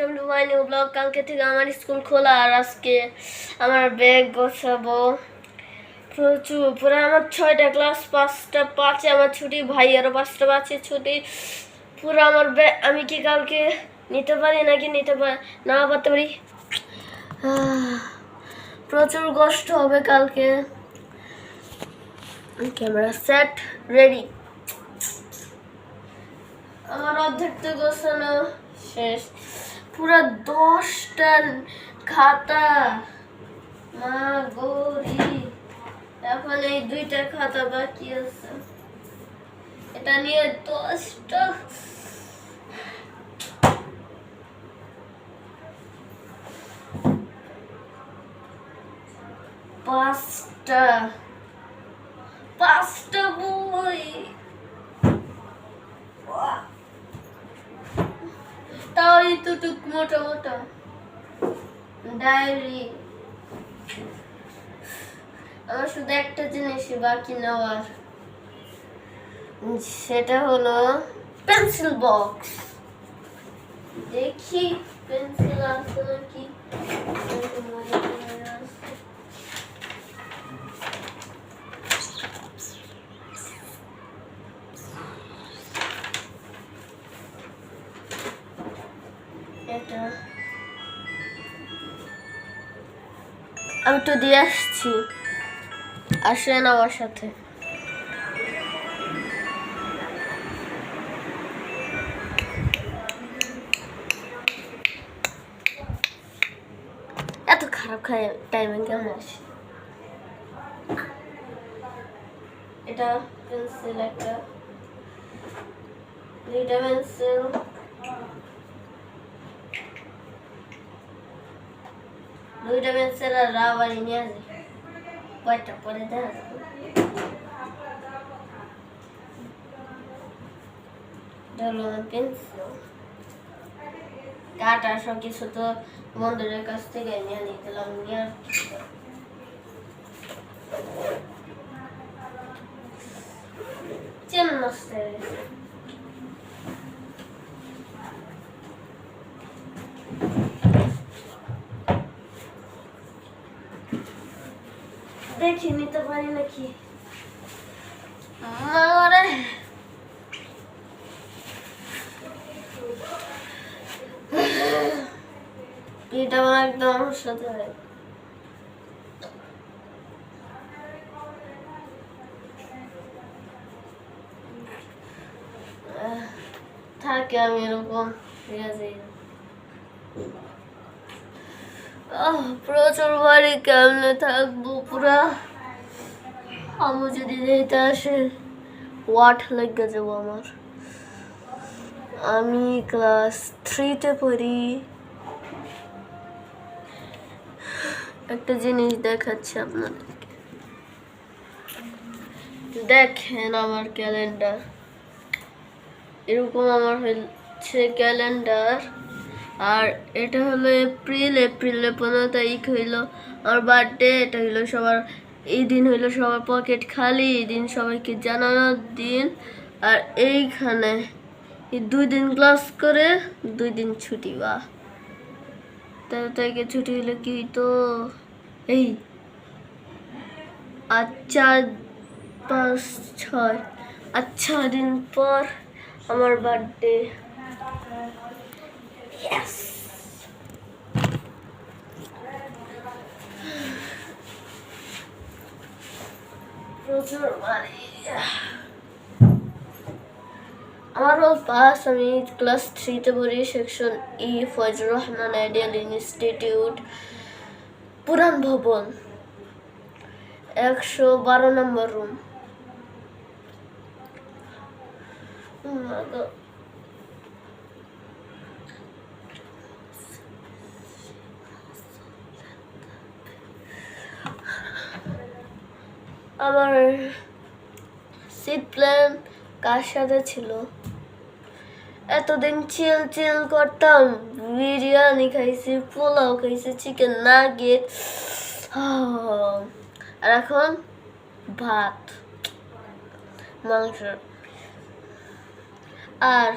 Welcome to my new blog. কালকে থেকে আমার স্কুল খোলা আর আজকে আমার ব্যাগ গোছাবো প্রচুর। পুরো আমার 6টা ক্লাস, 5টা 5-এ আমার ছুটি, ভাইয়েরও 5টা 5-এ ছুটি। পুরো আমার ব্যাগ আমি কি কালকে নিতে পারি নাকি না পারতে পারি। প্রচুর কষ্ট হবে কালকে। Camera set ready. আমার অর্ধেক তো গোছানো শেষ, পুরো 10টা খাতা। মা গৌরী, এখন এই 2টা খাতা বাকি আছে, এটা নিয়ে 10টা। পাঁচটা বই, তাও এতটুক মোটা মোটা ডায়েরি। আমার শুধু একটা জিনিসই বাকি নেওয়ার, সেটা হলো পেন্সিল বক্স। দেখি পেন্সিল আছে নাকি। এটা আমি তো দিয়ে আসছি, আসেন আমার সাথে। এত খারাপ টাইমে কেমন আসে। এটা পেন্সিল, একটা 2টা পেন্সিল, 2টা পেন্সিল আর রাবার নিয়ে আসি। কয়টা পরে দেখা যাবে। পেন্সিল কাটা সব কিছু তো বন্ধুদের কাছ থেকে নিয়ে নিয়েছিলাম, নিয়ে চেন নষ্ট হয়ে গেছে। দেখি নিতে পারি নাকি। এটা আমার একদম আমার সাথে হয়। থাকে আমি এরকম প্রচুর বাড়ি কেমনে থাকবো পুরা। আমি যদি যেতে আসে ওয়াট লেগে যাবো আমার। আমি ক্লাস 3-তে পড়ি। একটা জিনিস দেখাচ্ছি আপনাদেরকে, দেখেন আমার ক্যালেন্ডার। এরকম আমার হচ্ছে ক্যালেন্ডার। আর এটা হলো এপ্রিলের 15 তারিখ হইলো আমার বার্থডে। এটা হইলো সবার, এই দিন হইলো সবার পকেট খালি, এই দিন সবাইকে জানানোর দিন। আর এইখানে এই 2 দিন ক্লাস করে 2 দিন ছুটি। বা 13 তারিখে ছুটি হইলে কি তো এই 4, 5, 6 আচ্ছা দিন পর আমার বার্থডে। Yes! প্রচুর মানে আমার পাস। আমি ক্লাস 3-তে পড়ি, সেকশন ই, ফজলুর রহমান আইডিয়াল ইনস্টিটিউট, পুরান ভবন, 112 নম্বর রুম। আমার সিট প্ল্যান কার সাথে ছিল? এতদিন চিল করতাম, বিরিয়ানি খাইছি, পোলাও খাইছি, চিকেন নাগেট, আর এখন ভাত, মাংস আর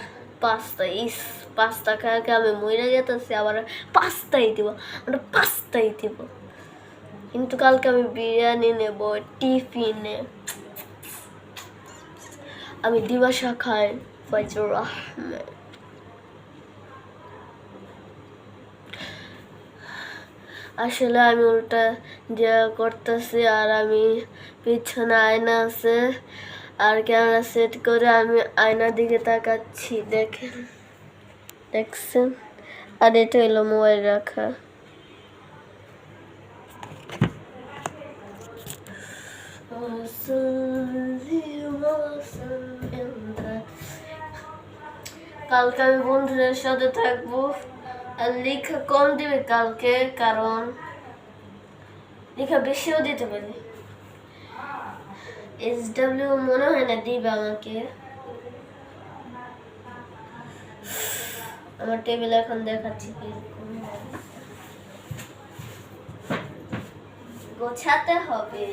পাস্তা, ইস পাস্তা খাওয়াকে আমি মরে যেতেছি, আবার পাস্তাই দিব, আমরা পাস্তাই দিব। কিন্তু কালকে আমি বিরিয়ানি নেব টিফিনে। আমি দিবাসা খাই ফজর আহমেদ। আসলে আমি উল্টা দিয়া করতেছি, আর আমি পিছনে আয়না আছে আর ক্যামেরা সেট করে আমি আয়নার দিকে তাকাচ্ছি, দেখছেন? আর এটা হলো মোবাইল রাখা। কালকে আমি বন্ধুদের সাথে থাকবো, আর লেখা কম দিবে কালকে, কারণ লেখা বেশিও দিতে পারে। SW মনে হয় না দিবে আমাকে। আমার টেবিল এখন দেখাচ্ছি কিরকম গোছাতে হবে।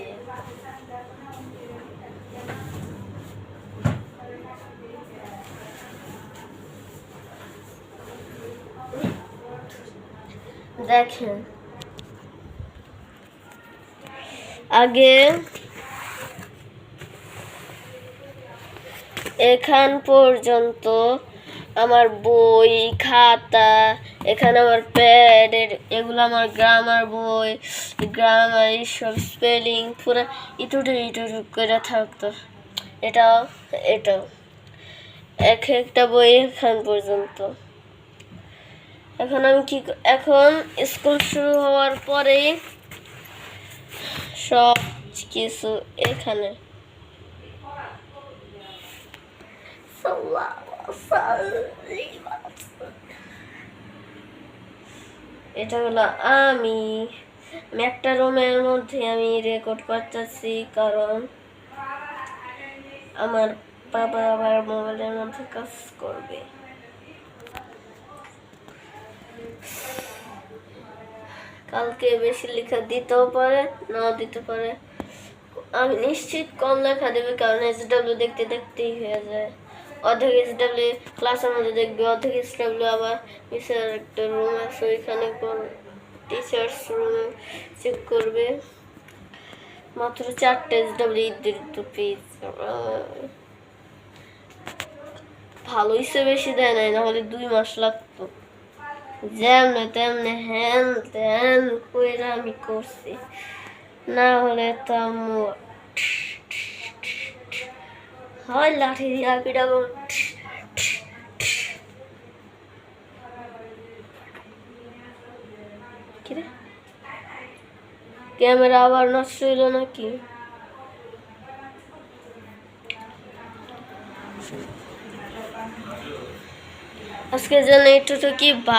দেখেন, আগে এখান পর্যন্ত আমার বই খাতা, এখানে আমার প্যাড, এগুলো আমার গ্রামার বই, গ্রামার সব স্পেলিং পুরো ইটুটুক করে থাকতো। এটাও এক একটা বই এখান পর্যন্ত। এখন আমি এখন স্কুল শুরু হওয়ার পরেই সব কিছু এখানে। এটা হলো আমি একটা রুমের মধ্যে আমি রেকর্ড করতেছি, কারণ আমার বাবা আবার মোবাইলের মধ্যে কাজ করবে। কালকে বেশি লেখা দিতেও পারে, নাও দিতে পারে। আমি নিশ্চিত কম লেখা দেবে, কারণ SW দেখতে দেখতেই হয়ে যায়। অর্ধেক SW ক্লাসের মধ্যে দেখবে, অর্ধেক SW আবার মিসের একটা রুম আছে ওইখানে টিচার্স রুমে চেক করবে। মাত্র 4টে SW পেজ। ভালো হিসেবে বেশি দেয় নাই, নাহলে 2 মাস লাগতো। যেমনে তেমনে হ্যান ত্যান কইরা আমি করছি, না হলে তো হয় লাঠি দিয়া পিটাবো। ক্যামেরা আবার নষ্ট হইল নাকি? আজকের জন্য একটু কি বাই।